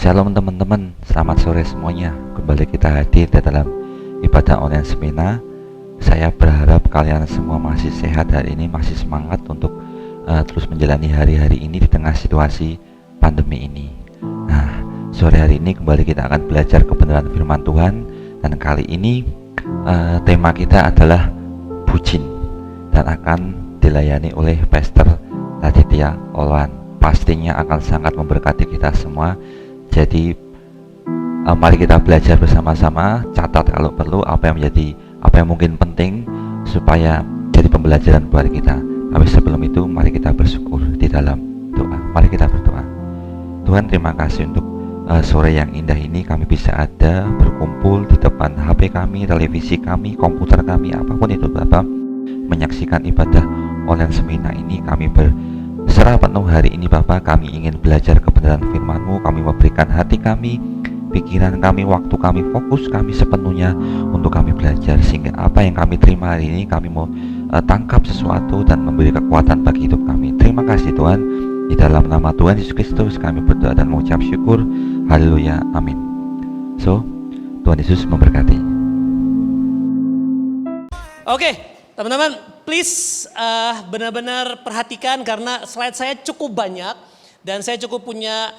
Shalom teman-teman, selamat sore semuanya. Kembali kita hadir di dalam ibadah online Semina. Saya berharap kalian semua masih sehat hari ini, masih semangat untuk terus menjalani hari-hari ini di tengah situasi pandemi ini. Nah, sore hari ini kembali kita akan belajar kebenaran firman Tuhan. Dan kali ini tema kita adalah bucin, dan akan dilayani oleh Pastor Raditya Olwan. Pastinya akan sangat memberkati kita semua. Jadi mari kita belajar bersama-sama. Catat kalau perlu apa yang mungkin penting supaya jadi pembelajaran buat kita. Tapi sebelum itu mari kita bersyukur di dalam doa. Mari kita berdoa. Tuhan, terima kasih untuk sore yang indah ini kami bisa ada berkumpul di depan HP kami, televisi kami, komputer kami, apapun itu Bapak, menyaksikan ibadah online Semina ini. Kami berserah penuh hari ini Bapak. Kami ingin belajar kebenaran firman-Mu. Kami memberikan hati kami, pikiran kami, waktu kami, fokus kami sepenuhnya untuk kami belajar, sehingga apa yang kami terima hari ini kami mau tangkap sesuatu dan memberi kekuatan bagi hidup kami. Terima kasih Tuhan. Di dalam nama Tuhan Yesus Kristus kami berdoa dan mengucap syukur. Haleluya, amin. So, Tuhan Yesus memberkati. Oke, teman-teman, please benar-benar perhatikan karena slide saya cukup banyak dan saya cukup punya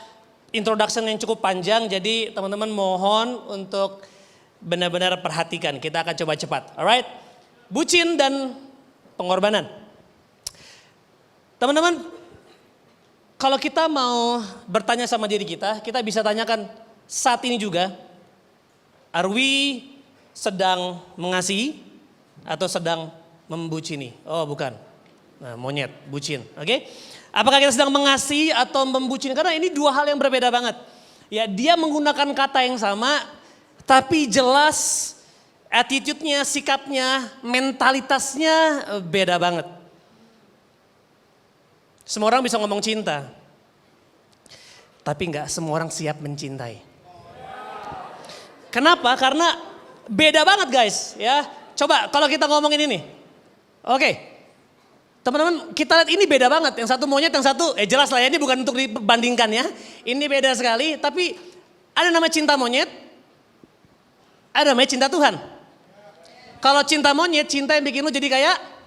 introduction yang cukup panjang. Jadi teman-teman mohon untuk benar-benar perhatikan. Kita akan coba cepat. Alright, bucin dan pengorbanan. Teman-teman, kalau kita mau bertanya sama diri kita bisa tanyakan saat ini juga, are we sedang mengasihi atau sedang membucini? Oh bukan, nah, monyet, bucin, oke? Apakah kita sedang mengasihi atau membucini? Karena ini dua hal yang berbeda banget. Ya, dia menggunakan kata yang sama, tapi jelas attitude-nya, sikapnya, mentalitasnya beda banget. Semua orang bisa ngomong cinta, tapi nggak semua orang siap mencintai. Kenapa? Karena beda banget guys. Ya, coba kalau kita ngomongin ini, oke, teman-teman kita lihat ini beda banget. Yang satu monyet, yang satu, jelas lah ya, ini bukan untuk dibandingkan ya. Ini beda sekali, tapi ada namanya cinta monyet, ada namanya cinta Tuhan. Kalau cinta monyet, cinta yang bikin lu jadi kayak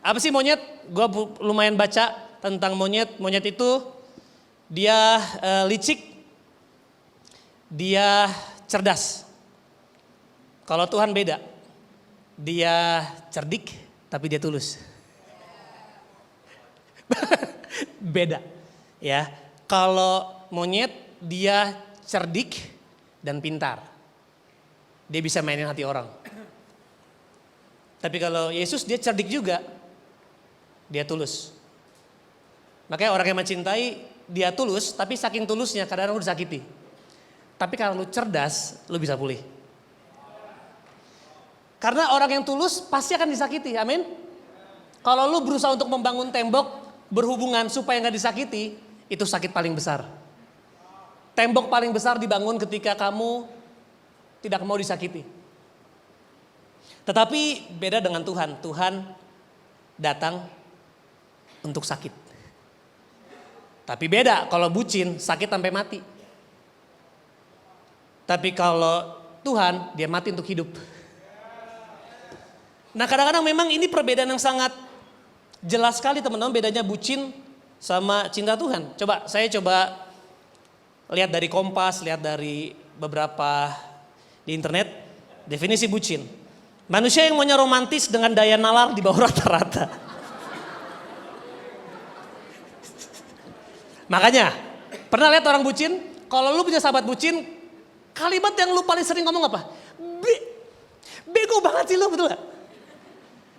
apa sih monyet? Gue lumayan baca tentang monyet. Monyet itu dia licik, dia cerdas. Kalau Tuhan beda, dia cerdik tapi dia tulus. Beda ya. Kalau monyet dia cerdik dan pintar, dia bisa mainin hati orang. Tapi kalau Yesus dia cerdik juga, dia tulus. Makanya orang yang mencintai dia tulus, tapi saking tulusnya kadang-kadang lu disakiti. Tapi kalau lu cerdas, lu bisa pulih. Karena orang yang tulus pasti akan disakiti, amin. Kalau lu berusaha untuk membangun tembok berhubungan supaya gak disakiti, itu sakit paling besar. Tembok paling besar dibangun ketika kamu tidak mau disakiti. Tetapi beda dengan Tuhan. Tuhan datang untuk sakit. Tapi beda kalau bucin, sakit sampai mati. Tapi kalau Tuhan, dia mati untuk hidup. Nah kadang-kadang memang ini perbedaan yang sangat jelas sekali teman-teman, bedanya bucin sama cinta Tuhan. Saya coba lihat dari Kompas, lihat dari beberapa di internet, definisi bucin. Manusia yang maunya romantis dengan daya nalar di bawah rata-rata. Makanya, pernah lihat orang bucin? Kalau lu punya sahabat bucin, kalimat yang lu paling sering ngomong apa? Bego banget sih lu, betul gak?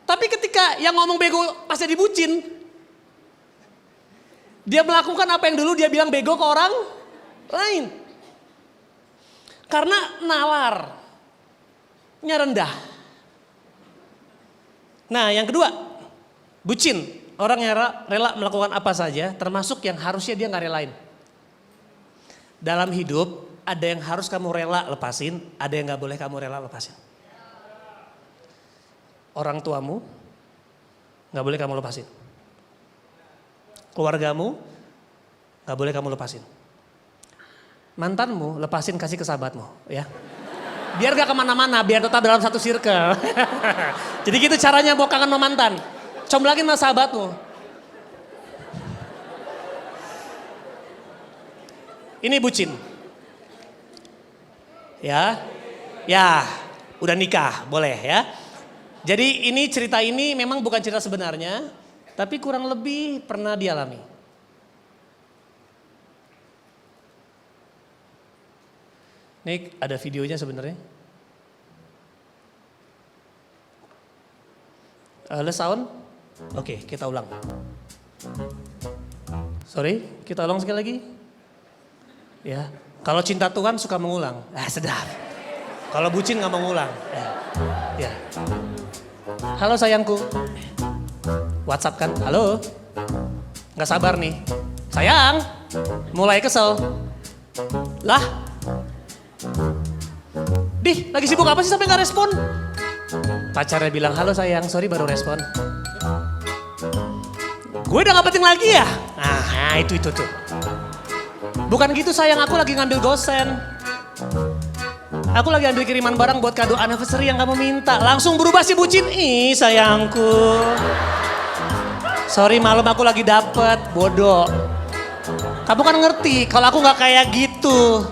Tapi ketika yang ngomong bego pasti dibucin, dia melakukan apa yang dulu dia bilang bego ke orang lain. Karena nalarnya rendah. Nah yang kedua, bucin. Orang yang rela melakukan apa saja, termasuk yang harusnya dia gak relain. Dalam hidup, ada yang harus kamu rela lepasin, ada yang gak boleh kamu rela lepasin. Orang tuamu, gak boleh kamu lepasin. Keluargamu, Gak boleh kamu lepasin. Mantanmu lepasin kasih ke sahabatmu ya. Biar gak kemana-mana, biar tetap dalam satu circle. Jadi gitu caranya bawa kangen sama mantan. Comblangin sama sahabatmu. Ini bucin. Ya, udah nikah, boleh ya. Jadi ini cerita ini memang bukan cerita sebenarnya, tapi kurang lebih pernah dialami. Ini ada videonya sebenarnya. Let's sound. Oke, kita ulang. Sorry, kita ulang sekali lagi. Ya, kalau cinta Tuhan suka mengulang. Sedap. Kalau bucin nggak mengulang. Ya. Halo sayangku. WhatsApp kan? Halo. Nggak sabar nih. Sayang. Mulai kesel. Lah. Dih, lagi sibuk apa sih sampai nggak respon? Pacarnya bilang, halo sayang, sorry baru respon. Gue udah gak penting lagi ya? Nah itu tuh. Bukan gitu sayang, aku lagi ngambil gosen. Aku lagi ambil kiriman barang buat kado anniversary yang kamu minta. Langsung berubah si bucin. Ih sayangku. Sorry malam aku lagi dapet, bodoh. Kamu kan ngerti kalau aku gak kayak gitu.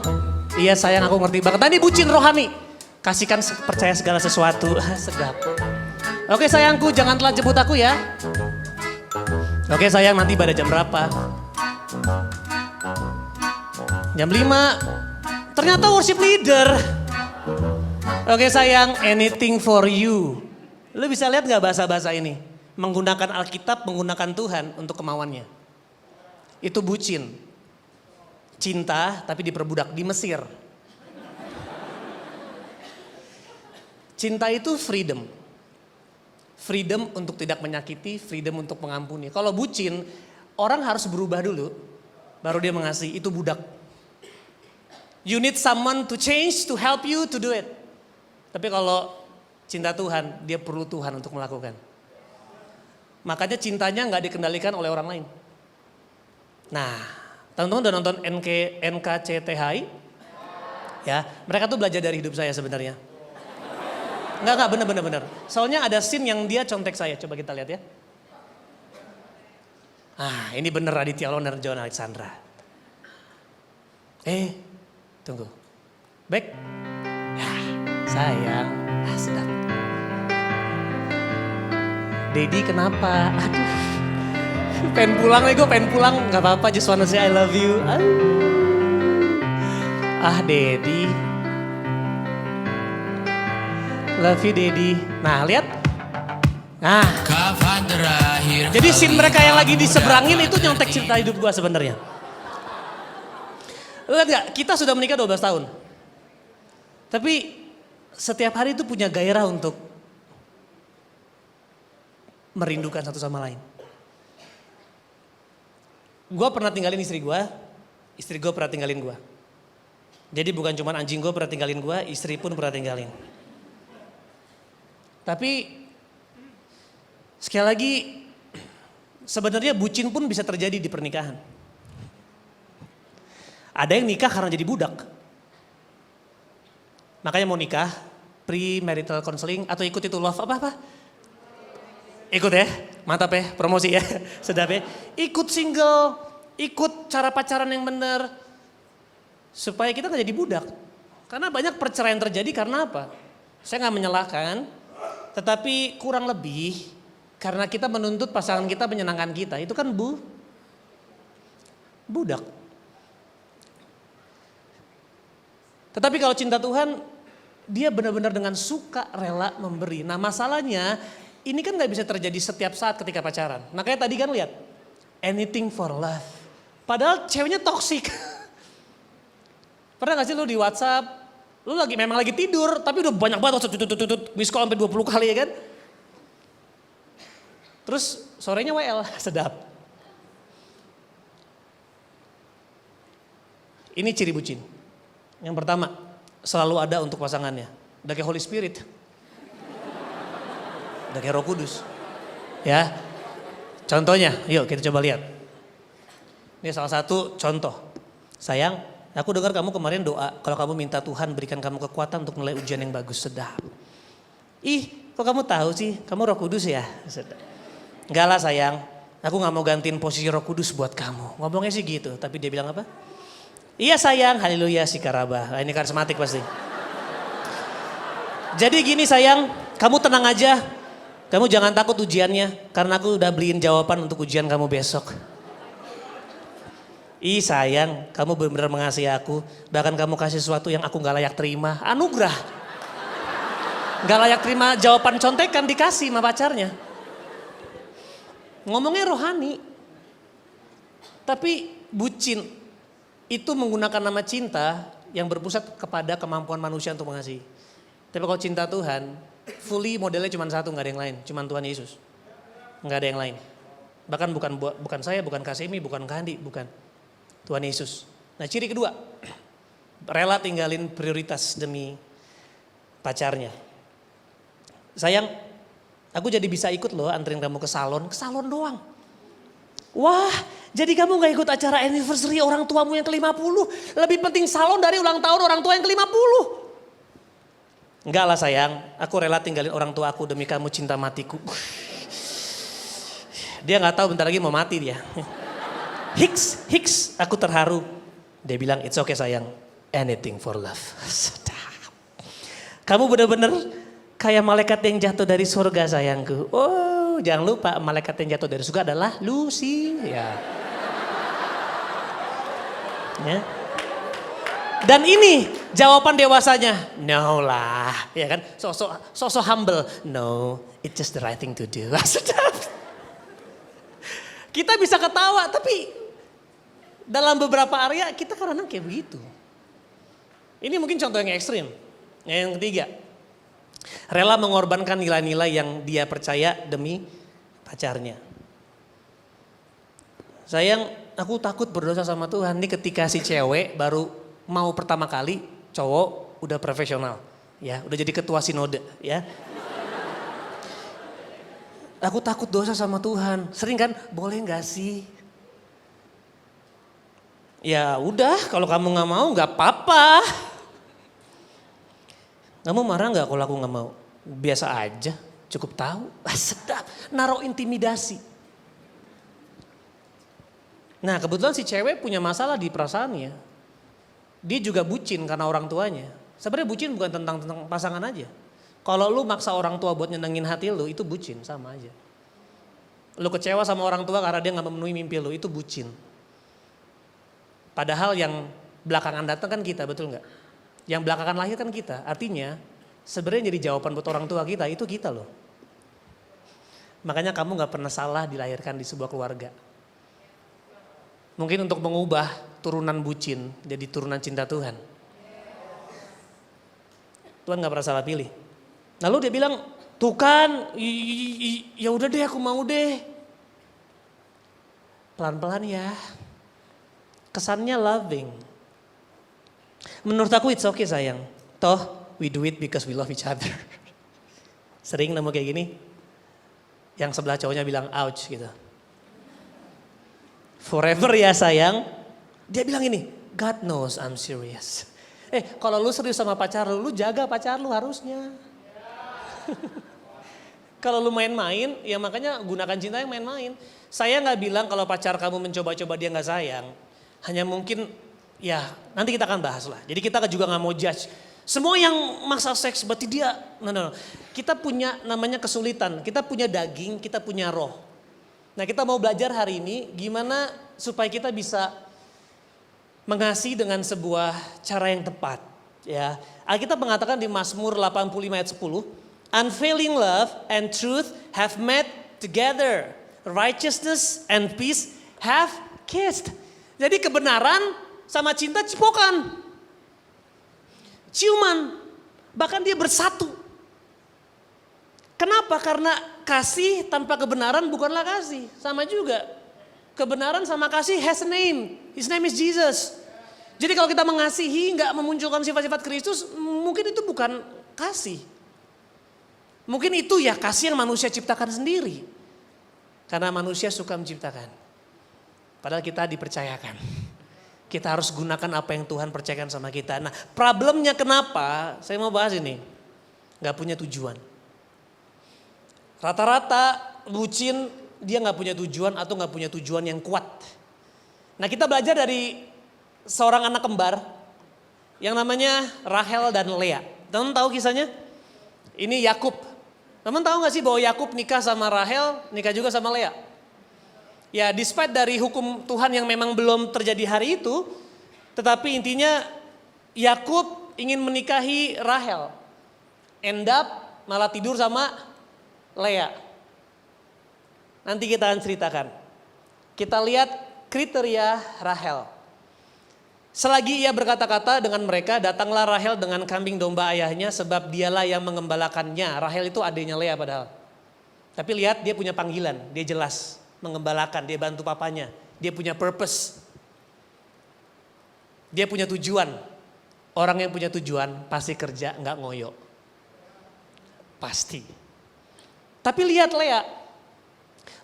Iya sayang aku ngerti banget. Tadi bucin rohani. Kasihkan percaya segala sesuatu. Sedap. Oke sayangku jangan telat jemput aku ya. Oke sayang nanti pada jam berapa? Jam 5. Ternyata worship leader. Oke sayang anything for you. Lu bisa lihat gak bahasa-bahasa ini? Menggunakan Alkitab, menggunakan Tuhan untuk kemauannya. Itu bucin. Cinta tapi diperbudak di Mesir. Cinta itu freedom. Freedom untuk tidak menyakiti, freedom untuk mengampuni. Kalau bucin, orang harus berubah dulu, baru dia mengasihi, itu budak. You need someone to change, to help you to do it. Tapi kalau cinta Tuhan, dia perlu Tuhan untuk melakukan. Makanya cintanya nggak dikendalikan oleh orang lain. Nah, teman-teman udah nonton NKCTHI? Ya, mereka tuh belajar dari hidup saya sebenarnya. Enggak, bener. Soalnya ada scene yang dia contek saya, coba kita lihat ya. Ini bener Raditya Loner, John Alexandra. Tunggu. Back. Ya, sayang. Sedap. Dedi kenapa? Aduh. Pengen pulang nih gue, pengen pulang. Gak apa-apa, just wanna say I love you. Dedi. Love you Dedi. Nah lihat. Nah. Jadi scene mereka yang lagi diseberangin itu nyontek cerita hidup gue sebenarnya. Lihat gak? Kita sudah menikah 12 tahun. Tapi setiap hari itu punya gairah untuk merindukan satu sama lain. Gue pernah tinggalin istri gue pernah tinggalin gue. Jadi bukan cuma anjing gue pernah tinggalin gue, istri pun pernah tinggalin. Tapi sekali lagi sebenarnya bucin pun bisa terjadi di pernikahan. Ada yang nikah karena jadi budak. Makanya mau nikah, pre-marital counseling atau ikut itu love apa? Ikut ya, mantap ya, promosi ya, sedap ya. Ikut single, ikut cara pacaran yang benar. Supaya kita gak jadi budak. Karena banyak perceraian terjadi karena apa? Saya gak menyalahkan, tetapi kurang lebih karena kita menuntut pasangan kita menyenangkan kita. Itu kan budak. Tetapi kalau cinta Tuhan, dia benar-benar dengan suka rela memberi. Nah masalahnya, ini kan gak bisa terjadi setiap saat ketika pacaran. Makanya tadi kan lihat, anything for love. Padahal ceweknya toksik. Pernah gak sih lu di WhatsApp, lu memang lagi tidur, tapi udah banyak banget miss call sampai 20 kali ya kan. Terus sorenya WL, sedap. Ini ciri bucin. Yang pertama, selalu ada untuk pasangannya. Udah kayak Holy Spirit. Udah kayak Roh Kudus. Ya. Contohnya, yuk kita coba lihat. Ini salah satu contoh. Sayang, aku dengar kamu kemarin doa kalau kamu minta Tuhan berikan kamu kekuatan untuk nilai ujian yang bagus. Sedap. Ih, kok kamu tahu sih? Kamu Roh Kudus ya? Sedap. Enggak lah sayang, aku gak mau gantiin posisi Roh Kudus buat kamu. Ngomongnya sih gitu, tapi dia bilang apa? Iya sayang, haleluya si Karaba. Nah, ini karismatik pasti. Jadi gini sayang, kamu tenang aja. Kamu jangan takut ujiannya, karena aku udah beliin jawaban untuk ujian kamu besok. Ih sayang, kamu benar-benar mengasihi aku. Bahkan kamu kasih sesuatu yang aku gak layak terima. Anugerah. Gak layak terima jawaban contekan dikasih sama pacarnya. Ngomongnya rohani. Tapi bucin itu menggunakan nama cinta yang berpusat kepada kemampuan manusia untuk mengasihi. Tapi kalau cinta Tuhan, fully modelnya cuma satu, gak ada yang lain. Cuma Tuhan Yesus. Gak ada yang lain. Bahkan bukan saya, bukan Kasemi, bukan Kandi, bukan. Tuhan Yesus. Nah ciri kedua, rela tinggalin prioritas demi pacarnya. Sayang, aku jadi bisa ikut loh anterin kamu ke salon doang. Wah, jadi kamu gak ikut acara anniversary orang tuamu yang ke-50. Lebih penting salon dari ulang tahun orang tua yang ke-50. Enggak lah sayang, aku rela tinggalin orang tua aku demi kamu cinta matiku. Dia gak tahu bentar lagi mau mati dia. Hiks, aku terharu. Dia bilang, it's okay sayang, anything for love. Kamu benar-benar kayak malaikat yang jatuh dari surga sayangku. Oh, jangan lupa malaikat yang jatuh dari surga adalah Lucy. Ya. Dan ini jawaban dewasanya, no lah, ya kan? Sosok humble, no, it's just the right thing to do. Kita bisa ketawa, tapi dalam beberapa area kita kadang-kadang kayak begitu. Ini mungkin contoh yang ekstrim. Yang ketiga, rela mengorbankan nilai-nilai yang dia percaya demi pacarnya. Sayang, aku takut berdosa sama Tuhan. Ini ketika si cewek baru mau pertama kali, cowok udah profesional, ya, udah jadi ketua sinode, ya. Aku takut dosa sama Tuhan. Sering kan, boleh gak sih? Ya udah, kalau kamu gak mau gak apa-apa. Kamu marah gak kalau aku gak mau? Biasa aja, cukup tahu. Sedap, naruh intimidasi. Nah kebetulan si cewek punya masalah di perasaannya. Dia juga bucin karena orang tuanya. Sebenarnya bucin bukan tentang pasangan aja. Kalau lu maksa orang tua buat nyenengin hati lu, itu bucin, sama aja. Lu kecewa sama orang tua karena dia gak memenuhi mimpi lu, itu bucin. Padahal yang belakangan datang kan kita, betul nggak? Yang belakangan lahir kan kita. Artinya sebenarnya jadi jawaban buat orang tua kita, itu kita loh. Makanya kamu nggak pernah salah dilahirkan di sebuah keluarga. Mungkin untuk mengubah turunan bucin jadi turunan cinta Tuhan. Tuhan nggak pernah salah pilih. Lalu dia bilang, tuh kan, ya udah deh aku mau deh. Pelan-pelan ya. Kesannya loving. Menurut aku it's okay sayang. Toh we do it because we love each other. Sering nemu kayak gini. Yang sebelah cowoknya bilang ouch gitu. Forever ya sayang. Dia bilang ini, God knows I'm serious. Kalau lu serius sama pacar lu jaga pacar lu harusnya. Kalau lu main-main, ya makanya gunakan cinta yang main-main. Saya gak bilang kalau pacar kamu mencoba-coba dia gak sayang. Hanya mungkin ya nanti kita akan bahas lah. Jadi kita juga gak mau judge. Semua yang maksa seks berarti dia, no. Kita punya namanya kesulitan. Kita punya daging, kita punya roh. Nah kita mau belajar hari ini gimana supaya kita bisa mengasihi dengan sebuah cara yang tepat. Ya, Alkitab mengatakan di Mazmur 85 ayat 10. Unfailing love and truth have met together. Righteousness and peace have kissed. Jadi kebenaran sama cinta cipokan. Ciuman. Bahkan dia bersatu. Kenapa? Karena kasih tanpa kebenaran bukanlah kasih. Sama juga. Kebenaran sama kasih has a name. His name is Jesus. Jadi kalau kita mengasihi gak memunculkan sifat-sifat Kristus, mungkin itu bukan kasih. Mungkin itu ya kasih yang manusia ciptakan sendiri. Karena manusia suka menciptakan. Padahal kita dipercayakan. Kita harus gunakan apa yang Tuhan percayakan sama kita. Nah, problemnya kenapa? Saya mau bahas ini. Gak punya tujuan. Rata-rata bucin dia gak punya tujuan atau gak punya tujuan yang kuat. Nah, kita belajar dari seorang anak kembar yang namanya Rahel dan Lea. Teman tahu kisahnya? Ini Yakub. Teman tahu gak sih bahwa Yakub nikah sama Rahel, nikah juga sama Lea? Ya, despite dari hukum Tuhan yang memang belum terjadi hari itu, tetapi intinya Yakub ingin menikahi Rahel. End up malah tidur sama Lea. Nanti kita akan ceritakan. Kita lihat kriteria Rahel. Selagi ia berkata-kata dengan mereka, datanglah Rahel dengan kambing domba ayahnya sebab dialah yang mengembalakannya. Rahel itu adiknya Lea padahal. Tapi lihat dia punya panggilan, dia jelas. Mengembalakan, dia bantu papanya. Dia punya purpose. Dia punya tujuan. Orang yang punya tujuan pasti kerja, nggak ngoyo. Pasti. Tapi lihat Lea.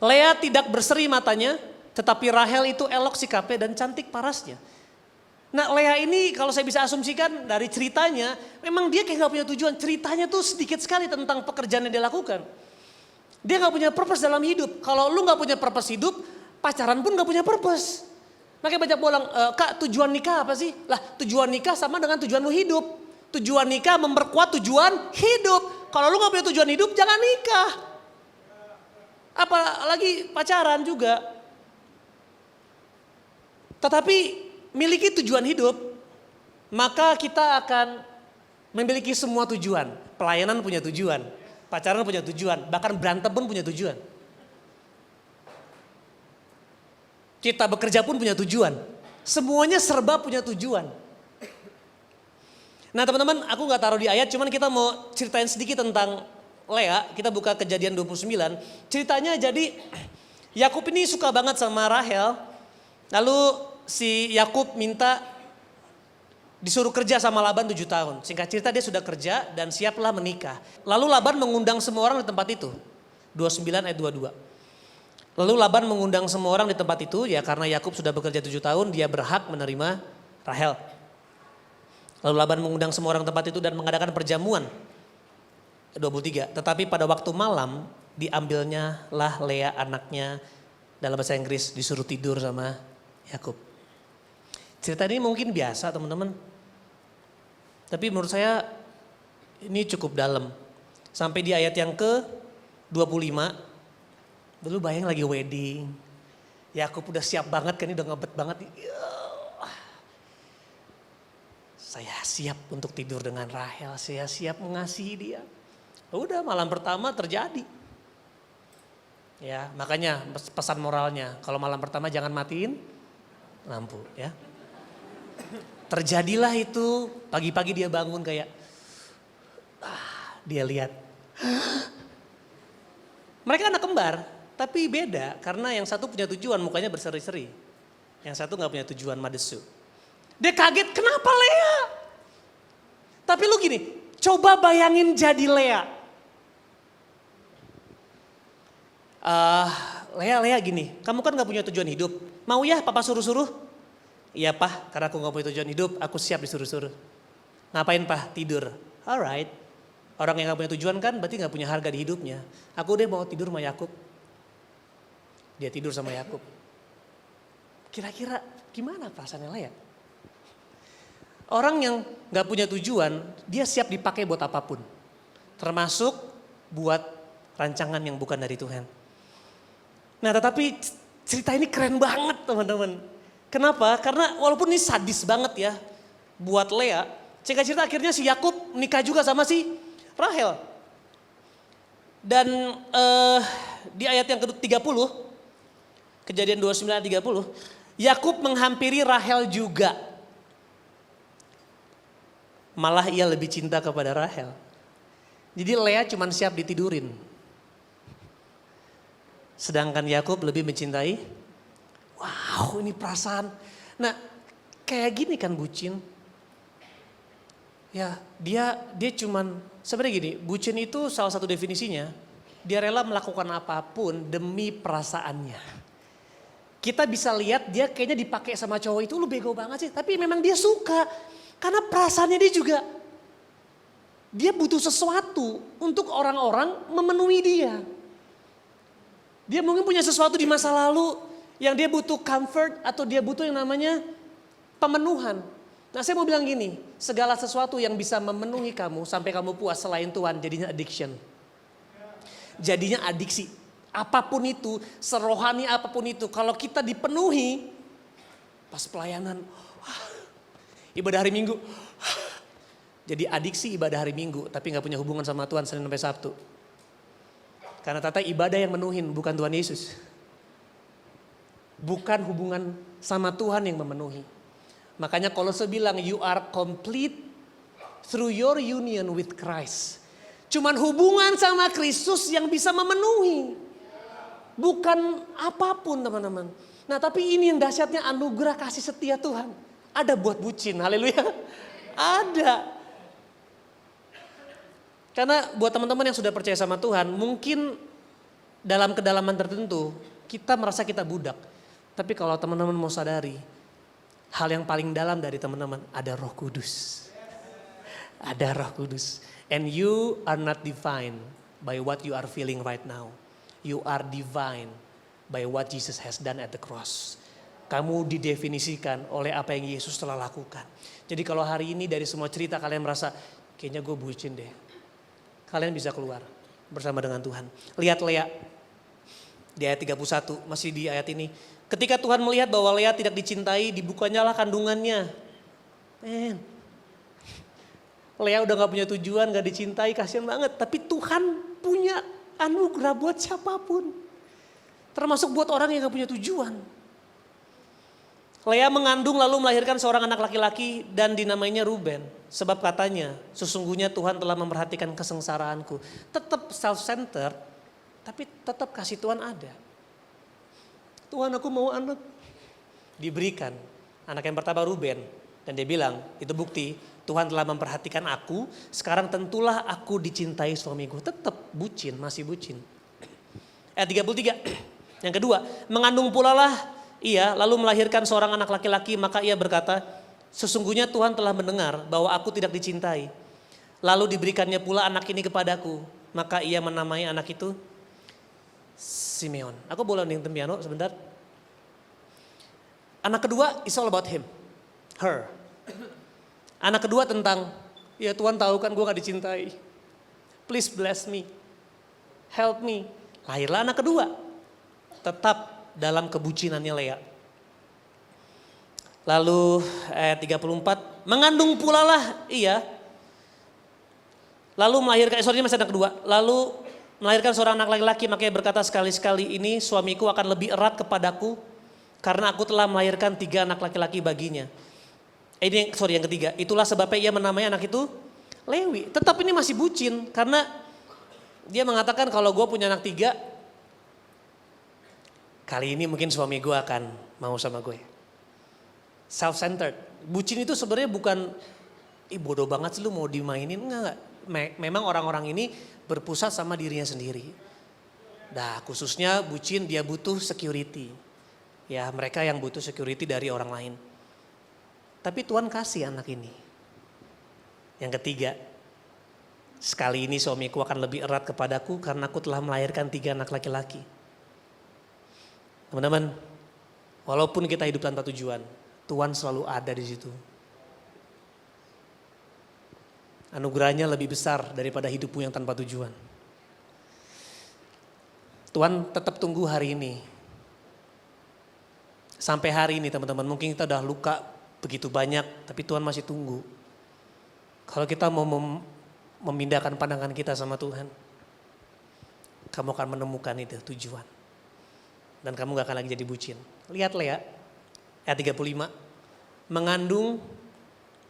Lea tidak berseri matanya, tetapi Rahel itu elok sikapnya dan cantik parasnya. Nah, Lea ini kalau saya bisa asumsikan dari ceritanya, memang dia kayak nggak punya tujuan. Ceritanya tuh sedikit sekali tentang pekerjaan yang dia lakukan. Dia gak punya purpose dalam hidup. Kalau lu gak punya purpose hidup, pacaran pun gak punya purpose. Makanya banyak bilang, Kak tujuan nikah apa sih? Lah tujuan nikah sama dengan tujuan lu hidup. Tujuan nikah memperkuat tujuan hidup. Kalau lu gak punya tujuan hidup, jangan nikah. Apalagi pacaran juga. Tetapi miliki tujuan hidup, maka kita akan memiliki semua tujuan. Pelayanan punya tujuan. Pacaran punya tujuan, bahkan berantem pun punya tujuan. Kita bekerja pun punya tujuan. Semuanya serba punya tujuan. Nah teman-teman, aku gak taruh di ayat, cuman kita mau ceritain sedikit tentang Lea. Kita buka Kejadian 29. Ceritanya jadi Yakub ini suka banget sama Rahel. Lalu si Yakub minta disuruh kerja sama Laban 7 tahun. Singkat cerita dia sudah kerja dan siaplah menikah. Lalu Laban mengundang semua orang di tempat itu. 29 ayat 22. Lalu Laban mengundang semua orang di tempat itu ya karena Yakub sudah bekerja 7 tahun dia berhak menerima Rahel. Lalu Laban mengundang semua orang di tempat itu dan mengadakan perjamuan. 23. Tetapi pada waktu malam diambilnya lah Lea anaknya, dalam bahasa Inggris disuruh tidur sama Yakub. Cerita ini mungkin biasa teman-teman. Tapi menurut saya ini cukup dalam. Sampai di ayat yang ke-25. Dulu bayang lagi wedding. Yakub udah siap banget kan, ini udah ngebet banget. Saya siap untuk tidur dengan Rahel, saya siap mengasihi dia. Udah malam pertama terjadi. Ya, makanya pesan moralnya, kalau malam pertama jangan matiin lampu ya. Terjadilah itu, pagi-pagi dia bangun kayak, dia lihat. Mereka anak kembar, tapi beda karena yang satu punya tujuan mukanya berseri-seri. Yang satu gak punya tujuan madesu. Dia kaget, kenapa Lea? Tapi lu gini, coba bayangin jadi Lea. Lea gini, kamu kan gak punya tujuan hidup. Mau ya papa suruh-suruh? Iya Pak, karena aku gak punya tujuan hidup, aku siap disuruh-suruh. Ngapain Pak? Tidur. Alright. Orang yang gak punya tujuan kan berarti gak punya harga di hidupnya. Aku deh mau tidur sama Yakub. Dia tidur sama Yakub. Kira-kira gimana perasaannya Lea? Orang yang gak punya tujuan, dia siap dipakai buat apapun. Termasuk buat rancangan yang bukan dari Tuhan. Nah tetapi cerita ini keren banget teman-teman. Kenapa? Karena walaupun ini sadis banget ya buat Lea. Singkat cerita akhirnya si Yakub nikah juga sama si Rahel. Dan di ayat yang ke-30, Kejadian 29 ayat 30, Yakub menghampiri Rahel juga. Malah ia lebih cinta kepada Rahel. Jadi Lea cuma siap ditidurin. Sedangkan Yakub lebih mencintai. Wow, ini perasaan. Nah, kayak gini kan bucin. Ya, dia cuman sebenarnya gini, bucin itu salah satu definisinya, dia rela melakukan apapun demi perasaannya. Kita bisa lihat dia kayaknya dipakai sama cowok itu, lu bego banget sih. Tapi memang dia suka. Karena perasaannya dia juga. Dia butuh sesuatu untuk orang-orang memenuhi dia. Dia mungkin punya sesuatu di masa lalu yang dia butuh comfort atau dia butuh yang namanya pemenuhan. Nah saya mau bilang gini, segala sesuatu yang bisa memenuhi kamu sampai kamu puas selain Tuhan jadinya addiction. Jadinya adiksi. Apapun itu, serohani apapun itu, kalau kita dipenuhi, pas pelayanan, ibadah hari Minggu, jadi adiksi ibadah hari Minggu, tapi nggak punya hubungan sama Tuhan Senin sampai Sabtu. Karena tata ibadah yang menuhin, bukan Tuhan Yesus. Bukan hubungan sama Tuhan yang memenuhi. Makanya Kolose bilang, you are complete through your union with Christ. Cuman hubungan sama Kristus yang bisa memenuhi. Bukan apapun teman-teman. Nah tapi ini yang dahsyatnya anugerah kasih setia Tuhan. Ada buat bucin, haleluya. Ada. Karena buat teman-teman yang sudah percaya sama Tuhan, mungkin dalam kedalaman tertentu kita merasa kita budak. Tapi kalau teman-teman mau sadari, hal yang paling dalam dari teman-teman ada Roh Kudus. Ada Roh Kudus. And you are not defined by what you are feeling right now. You are divine by what Jesus has done at the cross. Kamu didefinisikan oleh apa yang Yesus telah lakukan. Jadi kalau hari ini dari semua cerita kalian merasa, kayaknya gue bucin deh. Kalian bisa keluar bersama dengan Tuhan. Lihat Lea di ayat 31, masih di ayat ini. Ketika Tuhan melihat bahwa Lea tidak dicintai, dibukanya lah kandungannya. Lea udah gak punya tujuan, gak dicintai, kasihan banget. Tapi Tuhan punya anugerah buat siapapun. Termasuk buat orang yang gak punya tujuan. Lea mengandung lalu melahirkan seorang anak laki-laki dan dinamainya Ruben. Sebab katanya, sesungguhnya Tuhan telah memperhatikan kesengsaraanku. Tetap self-centered, tapi tetap kasih Tuhan ada. Tuhan aku mau anak. Diberikan. Anak yang pertama Ruben. Dan dia bilang, itu bukti Tuhan telah memperhatikan aku, sekarang tentulah aku dicintai suamiku. Tetap bucin, masih bucin. Ayat 33, yang kedua, mengandung pula lah ia lalu melahirkan seorang anak laki-laki, maka ia berkata, sesungguhnya Tuhan telah mendengar bahwa aku tidak dicintai. Lalu diberikannya pula anak ini kepadaku, maka ia menamai anak itu Simeon. Aku boleh ningtem piano sebentar. Anak kedua is all about him, her. Anak kedua tentang, ya Tuhan tahu kan gue gak dicintai. Please bless me. Help me. Lahirlah anak kedua. Tetap dalam kebucinannya Lea. Lalu ayat 34. Mengandung pula lah ia. Lalu melahirkan, masih anak kedua. Lalu melahirkan seorang anak laki-laki, makanya berkata sekali-sekali ini suamiku akan lebih erat kepadaku. Karena aku telah melahirkan 3 anak laki-laki baginya. Ini yang ketiga, itulah sebabnya ia menamai anak itu Lewi. Tetap ini masih bucin karena dia mengatakan kalau gue punya anak 3, kali ini mungkin suami gue akan mau sama gue. Self-centered. Bucin itu sebenarnya bukan, bodoh banget sih lu mau dimainin, enggak. Memang orang-orang ini berpusat sama dirinya sendiri. Nah khususnya bucin dia butuh security. Ya mereka yang butuh security dari orang lain. Tapi Tuhan kasih anak ini. Yang ketiga, sekali ini suamiku akan lebih erat kepadaku karena aku telah melahirkan 3 anak laki-laki. Teman-teman, walaupun kita hidup tanpa tujuan, Tuhan selalu ada di situ. Anugerahnya lebih besar daripada hidupmu yang tanpa tujuan. Tuhan tetap tunggu hari ini. Sampai hari ini teman-teman, mungkin kita udah luka begitu banyak, tapi Tuhan masih tunggu. Kalau kita mau memindahkan pandangan kita sama Tuhan, kamu akan menemukan itu tujuan. Dan kamu gak akan lagi jadi bucin. Lihat Lea, ayat 35. Mengandung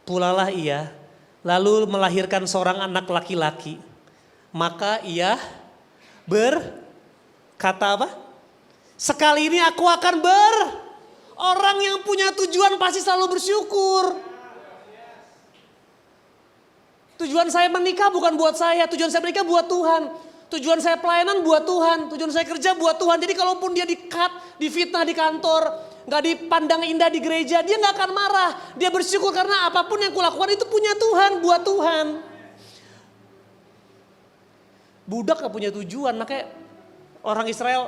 pulalah ia, lalu melahirkan seorang anak laki-laki. Maka ia berkata apa? Sekali ini aku akan Orang yang punya tujuan pasti selalu bersyukur. Tujuan saya menikah bukan buat saya, tujuan saya menikah buat Tuhan. Tujuan saya pelayanan buat Tuhan, tujuan saya kerja buat Tuhan. Jadi kalaupun dia di-cut, difitnah di kantor, gak dipandang indah di gereja, dia gak akan marah. Dia bersyukur karena apapun yang kulakukan itu punya Tuhan, buat Tuhan. Budak gak punya tujuan, makanya orang Israel,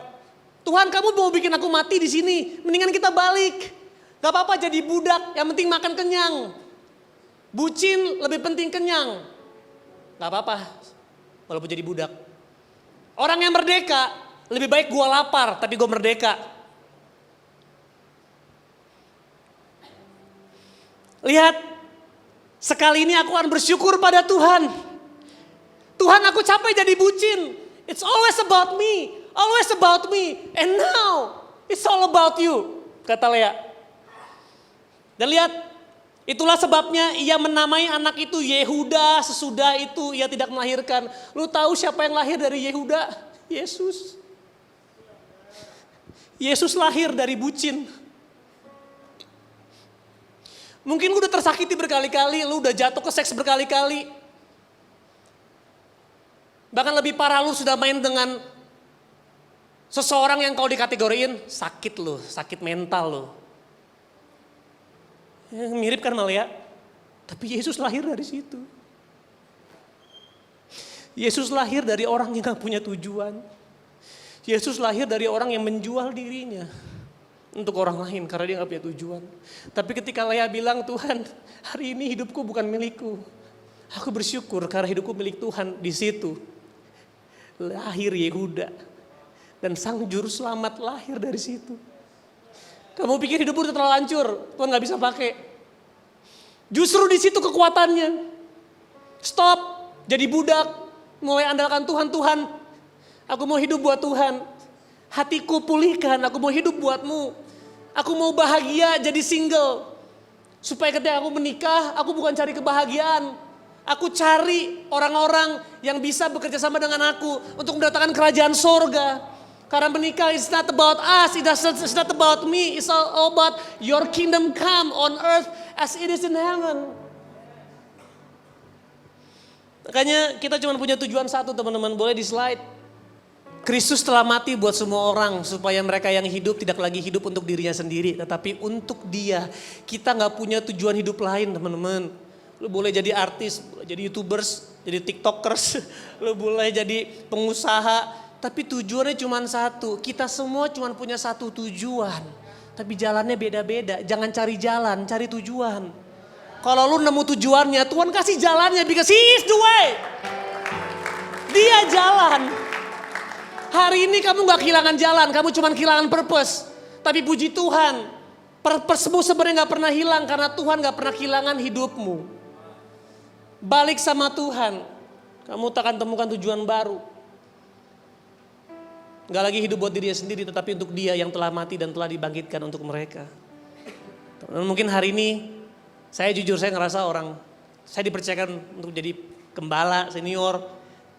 Tuhan kamu mau bikin aku mati di sini, mendingan kita balik. Gak apa-apa jadi budak, yang penting makan kenyang. Bucin lebih penting kenyang. Gak apa-apa, walaupun jadi budak. Orang yang merdeka, lebih baik gua lapar tapi gua merdeka. Lihat, sekali ini aku akan bersyukur pada Tuhan. Tuhan aku capek jadi bucin. It's always about me, always about me. And now, it's all about you, kata Lea. Dan lihat, itulah sebabnya ia menamai anak itu Yehuda sesudah itu ia tidak melahirkan. Lu tahu siapa yang lahir dari Yehuda? Yesus. Yesus lahir dari bucin. Mungkin lu udah tersakiti berkali-kali, lu udah jatuh ke seks berkali-kali. Bahkan lebih parah, lu sudah main dengan seseorang yang kau dikategoriin sakit lu, sakit mental lu. Mirip kan Malia? Tapi Yesus lahir dari situ. Yesus lahir dari orang yang gak punya tujuan. Yesus lahir dari orang yang menjual dirinya untuk orang lain karena dia gak punya tujuan. Tapi ketika Lea bilang, Tuhan hari ini hidupku bukan milikku. Aku bersyukur karena hidupku milik Tuhan. Di situ lahir Yehuda. Dan sang juru selamat lahir dari situ. Kamu pikir hidupmu udah terlalu hancur, Tuhan gak bisa pakai. Justru di situ kekuatannya. Stop, jadi budak, mulai andalkan Tuhan. Tuhan, aku mau hidup buat Tuhan. Hatiku pulihkan, aku mau hidup buatmu. Aku mau bahagia jadi single. Supaya ketika aku menikah, aku bukan cari kebahagiaan. Aku cari orang-orang yang bisa bekerja sama dengan aku untuk mendatangkan kerajaan sorga. Karena menikah is not about us, it's not about me, it's all about your kingdom come on earth as it is in heaven. Makanya kita cuma punya tujuan satu teman-teman, boleh di slide. Kristus telah mati buat semua orang supaya mereka yang hidup tidak lagi hidup untuk dirinya sendiri, tetapi untuk Dia. Kita gak punya tujuan hidup lain teman-teman. Lu boleh jadi artis, boleh jadi YouTubers, jadi TikTokers, lu boleh jadi pengusaha. Tapi tujuannya cuma satu, kita semua cuma punya satu tujuan. Tapi jalannya beda-beda, jangan cari jalan, cari tujuan. Kalau lu nemu tujuannya, Tuhan kasih jalannya because He is the way. Dia jalan. Hari ini kamu gak kehilangan jalan, kamu cuma kehilangan purpose. Tapi puji Tuhan, purpose-mu sebenarnya gak pernah hilang karena Tuhan gak pernah kehilangan hidupmu. Balik sama Tuhan, kamu takkan temukan tujuan baru. Gak lagi hidup buat dirinya sendiri tetapi untuk Dia yang telah mati dan telah dibangkitkan untuk mereka. Mungkin hari ini saya jujur saya ngerasa saya dipercayakan untuk jadi gembala senior.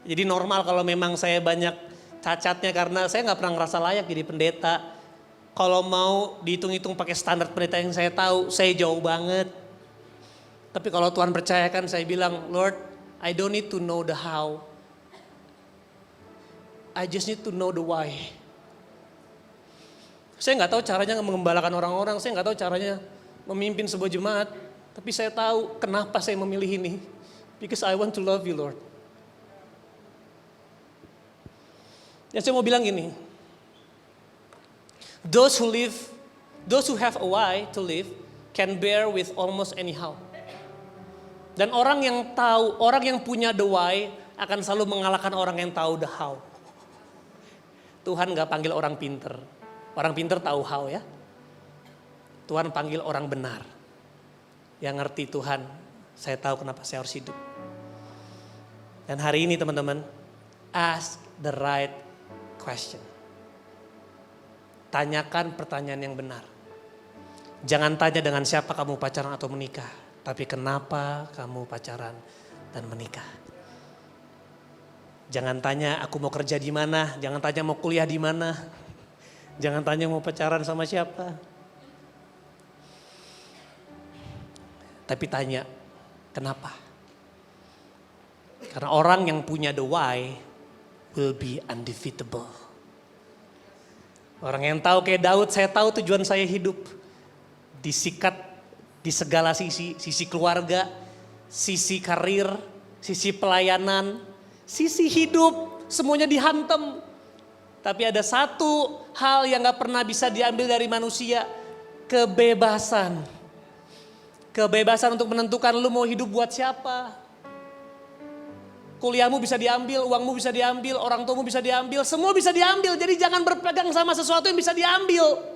Jadi normal kalau memang saya banyak cacatnya karena saya gak pernah ngerasa layak jadi pendeta. Kalau mau dihitung-hitung pakai standar pendeta yang saya tahu, saya jauh banget. Tapi kalau Tuhan percayakan saya bilang, Lord, I don't need to know the how. I just need to know the why. Saya nggak tahu caranya mengembalakan orang-orang, saya nggak tahu caranya memimpin sebuah jemaat, tapi saya tahu kenapa saya memilih ini. Because I want to love you, Lord. Ya saya mau bilang gini, those who have a why to live, can bear with almost anyhow. Dan orang yang tahu, orang yang punya the why akan selalu mengalahkan orang yang tahu the how. Tuhan gak panggil orang pinter. Orang pinter tahu how ya. Tuhan panggil orang benar. Yang ngerti Tuhan, saya tahu kenapa saya harus hidup. Dan hari ini teman-teman, ask the right question. Tanyakan pertanyaan yang benar. Jangan tanya dengan siapa kamu pacaran atau menikah. Tapi kenapa kamu pacaran dan menikah. Jangan tanya aku mau kerja di mana, jangan tanya mau kuliah di mana. Jangan tanya mau pacaran sama siapa. Tapi tanya kenapa? Karena orang yang punya the why, will be undefeatable. Orang yang tahu kayak Daud, saya tahu tujuan saya hidup. Disikat di segala sisi, sisi keluarga, sisi karir, sisi pelayanan, sisi hidup, semuanya dihantam. Tapi ada satu hal yang gak pernah bisa diambil dari manusia, kebebasan. Kebebasan untuk menentukan lu mau hidup buat siapa. Kuliahmu bisa diambil, uangmu bisa diambil, orang tuamu bisa diambil, semua bisa diambil. Jadi jangan berpegang sama sesuatu yang bisa diambil.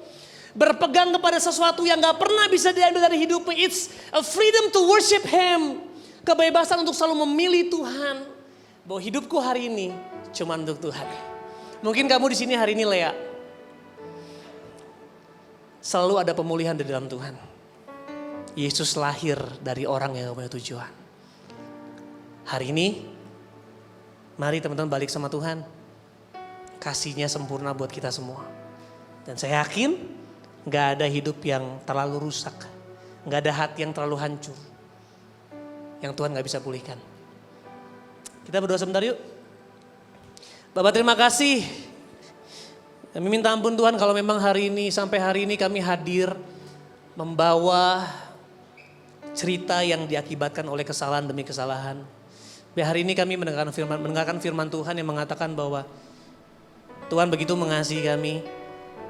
Berpegang kepada sesuatu yang gak pernah bisa diambil dari hidupmu. It's a freedom to worship Him. Kebebasan untuk selalu memilih Tuhan. Bahwa hidupku hari ini cuma untuk Tuhan. Mungkin kamu di sini hari ini Lea. Selalu ada pemulihan di dalam Tuhan. Yesus lahir dari orang yang punya tujuan. Hari ini, mari teman-teman balik sama Tuhan. Kasih-Nya sempurna buat kita semua. Dan saya yakin gak ada hidup yang terlalu rusak. Gak ada hati yang terlalu hancur. Yang Tuhan gak bisa pulihkan. Kita berdoa sebentar yuk. Bapak terima kasih. Kami minta ampun Tuhan kalau memang hari ini sampai hari ini kami hadir membawa cerita yang diakibatkan oleh kesalahan demi kesalahan. Hari ini kami mendengarkan firman Tuhan yang mengatakan bahwa Tuhan begitu mengasihi kami.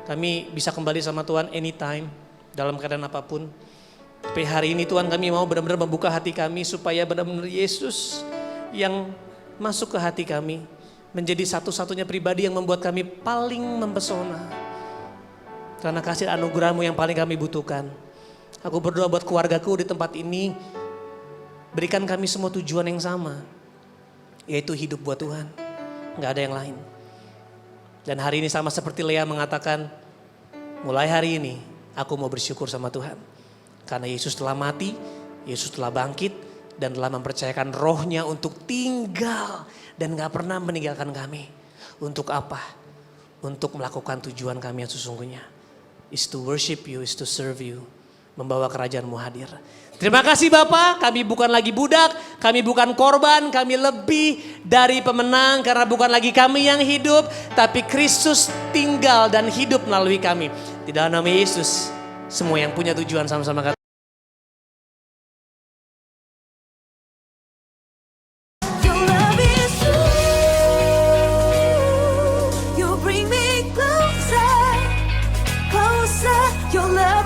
Kami bisa kembali sama Tuhan anytime dalam keadaan apapun. Tapi hari ini Tuhan kami mau benar-benar membuka hati kami supaya benar-benar Yesus yang masuk ke hati kami. Menjadi satu-satunya pribadi yang membuat kami paling mempesona. Karena kasih anugerah-Mu yang paling kami butuhkan. Aku berdoa buat keluargaku di tempat ini. Berikan kami semua tujuan yang sama. Yaitu hidup buat Tuhan. Gak ada yang lain. Dan hari ini sama seperti Lea mengatakan. Mulai hari ini aku mau bersyukur sama Tuhan. Karena Yesus telah mati. Yesus telah bangkit. Dan telah mempercayakan rohnya untuk tinggal. Dan gak pernah meninggalkan kami. Untuk apa? Untuk melakukan tujuan kami yang sesungguhnya. Is to worship you, is to serve you. Membawa kerajaan-Mu hadir. Terima kasih Bapak, kami bukan lagi budak, kami bukan korban, kami lebih dari pemenang. Karena bukan lagi kami yang hidup, tapi Kristus tinggal dan hidup melalui kami. Di dalam nama Yesus, semua yang punya tujuan sama-sama kata. Your love